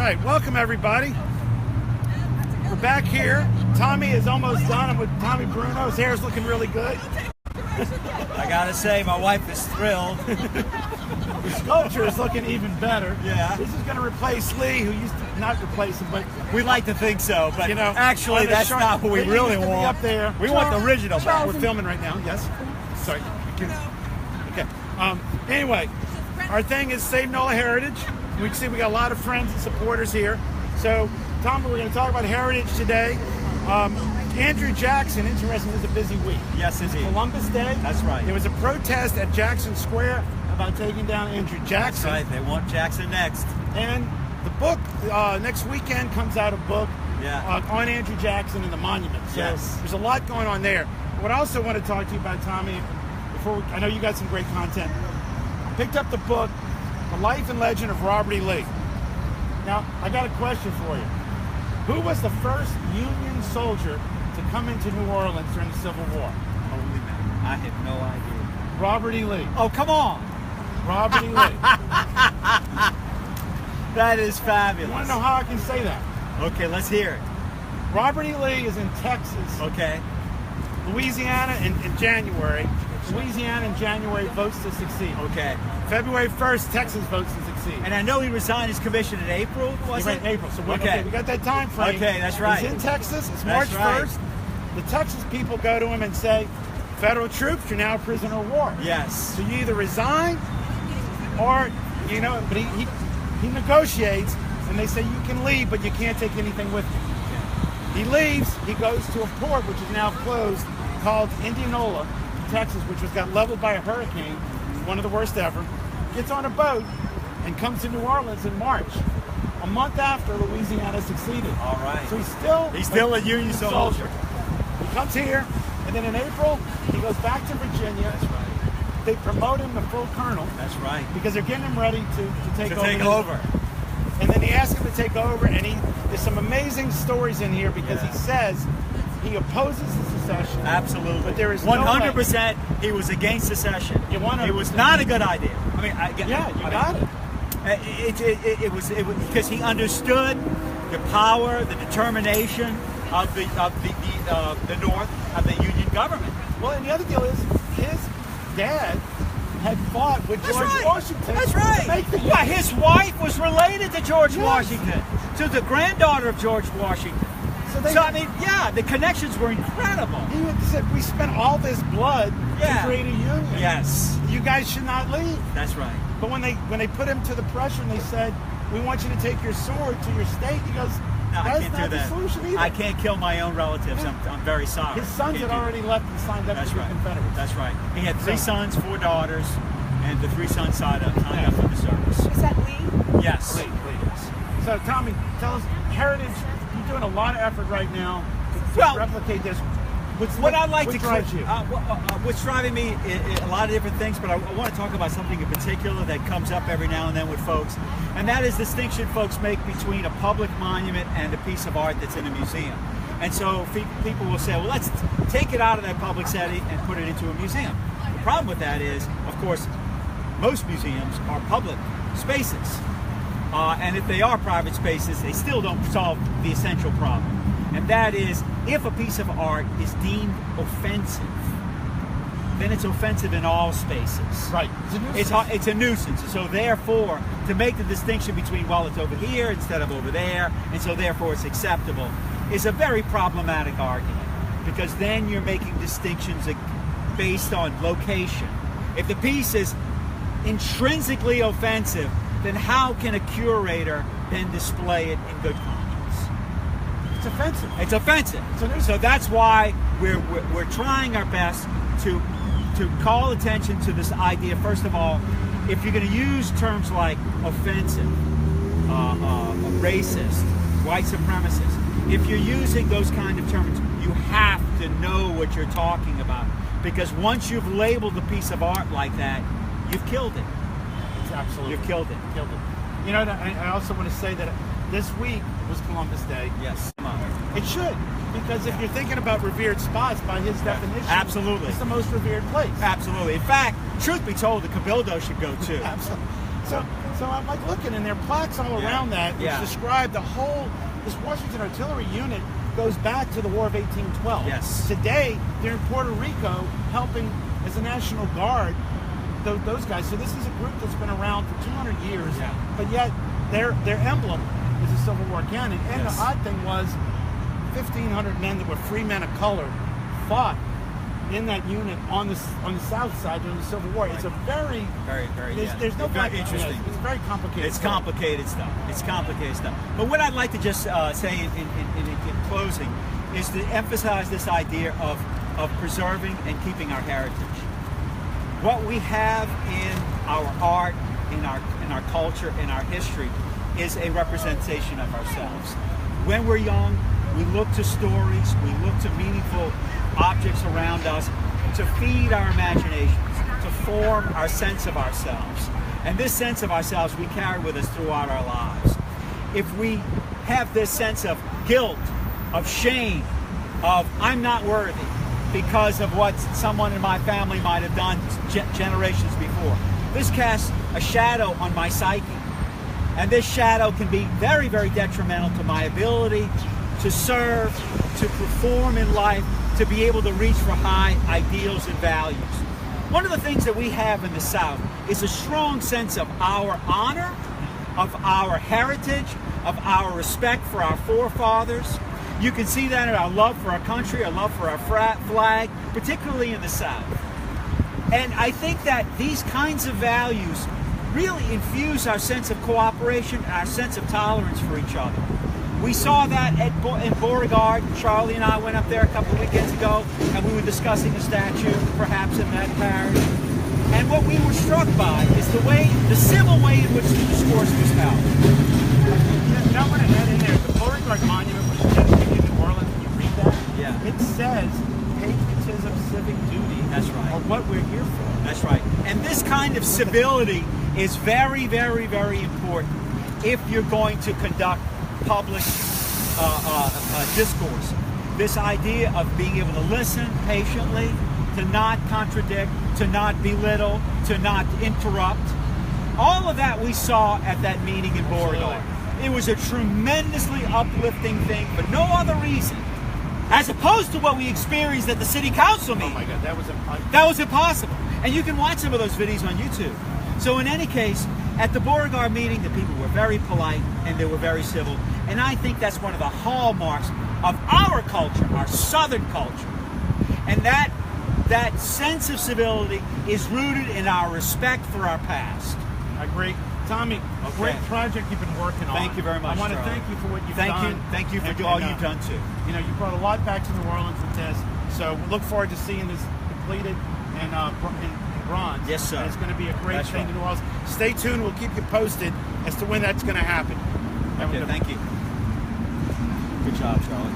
right, welcome everybody. We're back here. Tommy is almost done. I'm with Tommy Bruno. His hair's looking really good. I gotta say, my wife is thrilled. The sculpture is looking even better. Yeah. This is going to replace Lee, who used to not replace him, but We like to think so, but you know, actually that's not what we really want. Up there. We want the original. We're filming right now. Yes. Sorry. Okay. Anyway, our thing is Save Nola Heritage. We can see we got a lot of friends and supporters here. So, Tom, we're going to talk about heritage today. Andrew Jackson, interesting, this is a busy week. Yes, indeed. Columbus Day. That's right. There was a protest at Jackson Square about taking down Andrew Jackson. That's right. They want Jackson next. And the book, next weekend comes out a book on Andrew Jackson and the monument. So there's a lot going on there. What I also want to talk to you about, Tommy, I know you got some great content. I picked up the book, The Life and Legend of Robert E. Lee. Now, I got a question for you. Who was the first Union soldier to come into New Orleans during the Civil War? Holy man, I have no idea. Robert E. Lee. Oh, come on. Robert E. Lee. That is fabulous. You want to know how I can say that? Okay, let's hear it. Robert E. Lee is in Texas. Okay. Louisiana in January. Louisiana in January votes to succeed. Okay. February 1st, Texas votes to succeed. And I know he resigned his commission in April, was it? In April. So we Okay. got that time frame. Okay, that's right. He's in Texas. It's That's March right. 1st. The Texas people go to him and say, federal troops, you're now a prisoner of war. Yes. So you either resign or, but he negotiates and they say you can leave, but you can't take anything with you. He leaves, he goes to a port which is now closed called Indianola, Texas, which got leveled by a hurricane, one of the worst ever, gets on a boat and comes to New Orleans in March, a month after Louisiana succeeded. All right. So he's still a Union soldier. He comes here, and then in April, he goes back to Virginia. That's right. They promote him to full colonel. That's right. Because they're getting him ready to take over. Take over. And then he asks him to take over, and there's some amazing stories in here because he says he opposes the secession. Absolutely. But there is 100% he was against secession. It was not a good idea. I mean, you got it. It was because he understood the power, the determination of the North, of the Union government. Well, and the other deal is his dad had fought with George Washington. That's right. To make the Union. Well, his wife was related to George Washington, to the granddaughter of George Washington. So I mean, the connections were incredible. He said, we spent all this blood to create a union. Yes. You guys should not leave. That's right. But when they put him to the pressure and they said, we want you to take your sword to your state, he goes, that's not the solution either. I can't kill my own relatives. I'm very sorry. His sons had already left and signed up to be Confederates. That's right. He had 3 sons, 4 daughters, and the 3 sons signed up for the service. Is that Lee? Yes. Lee, yes. So, Tommy, tell us, heritage, you're doing a lot of effort right now to replicate this. What's driving me a lot of different things, but I want to talk about something in particular that comes up every now and then with folks, and that is the distinction folks make between a public monument and a piece of art that's in a museum. And so people will say, well, let's take it out of that public setting and put it into a museum. The problem with that is, of course, most museums are public spaces. And if they are private spaces, they still don't solve the essential problem. And that is, if a piece of art is deemed offensive, then it's offensive in all spaces. Right. It's a nuisance. So therefore, to make the distinction between, well, it's over here instead of over there, and so therefore it's acceptable, is a very problematic argument. Because then you're making distinctions based on location. If the piece is intrinsically offensive, then how can a curator then display it in good conscience? It's offensive. It's offensive. So that's why we're trying our best to call attention to this idea. First of all, if you're going to use terms like offensive, racist, white supremacist, if you're using those kind of terms, you have to know what you're talking about. Because once you've labeled a piece of art like that, you've killed it. Absolutely. You've killed it. You know, I also want to say that this week was Columbus Day. Yes. It should, because if you're thinking about revered spots, by his definition, absolutely, it's the most revered place. Absolutely. In fact, truth be told, the Cabildo should go too. Absolutely. So So I'm like looking, and there are plaques all around that which describe the whole. This Washington artillery unit goes back to the War of 1812. Yes. Today they're in Puerto Rico helping as a National Guard. Those guys. So this is a group that's been around for 200 years, but yet their emblem is a Civil War cannon. And the odd thing was, 1,500 men that were free men of color fought in that unit on the south side during the Civil War. It's a very there's no very interesting. It's very complicated. It's complicated stuff. It's complicated stuff. But what I'd like to just say in closing is to emphasize this idea of preserving and keeping our heritage. What we have in our art, in our culture, in our history, is a representation of ourselves. When we're young, we look to stories, we look to meaningful objects around us to feed our imaginations, to form our sense of ourselves. And this sense of ourselves we carry with us throughout our lives. If we have this sense of guilt, of shame, of I'm not worthy because of what someone in my family might have done generations before, this casts a shadow on my psyche. And this shadow can be very, very detrimental to my ability to serve, to perform in life, to be able to reach for high ideals and values. One of the things that we have in the South is a strong sense of our honor, of our heritage, of our respect for our forefathers. You can see that in our love for our country, our love for our flag, particularly in the South. And I think that these kinds of values really infuse our sense of cooperation, our sense of tolerance for each other. We saw that in Beauregard. Charlie and I went up there a couple of weekends ago, and we were discussing a statue, perhaps in that parish. And what we were struck by is the civil way in which the discourse was held. You know, I want to add in there, the Beauregard Monument, which is dedicated in New Orleans, when you read that, it says patriotism, civic duty, are what we're here for. That's right. And this kind of civility is very, very, very important if you're going to conduct public discourse. This idea of being able to listen patiently, to not contradict, to not belittle, to not interrupt. All of that we saw at that meeting in Beauregard. It was a tremendously uplifting thing for no other reason, as opposed to what we experienced at the city council meeting. Oh my God, that was impossible. That was impossible. And you can watch some of those videos on YouTube. So in any case, at the Beauregard meeting, the people were very polite and they were very civil. And I think that's one of the hallmarks of our culture, our Southern culture. And that sense of civility is rooted in our respect for our past. I agree. Tommy, a great project you've been working on. Thank you very much, I want to Charlie. thank you for what you've done. Thank you for all you've done too. You know, you brought a lot back to New Orleans with this. So we look forward to seeing this completed in bronze. Yes, sir. And it's going to be a great thing to New Orleans. Stay tuned. We'll keep you posted as to when that's going to happen. Okay, thank you. Good job, Charlie.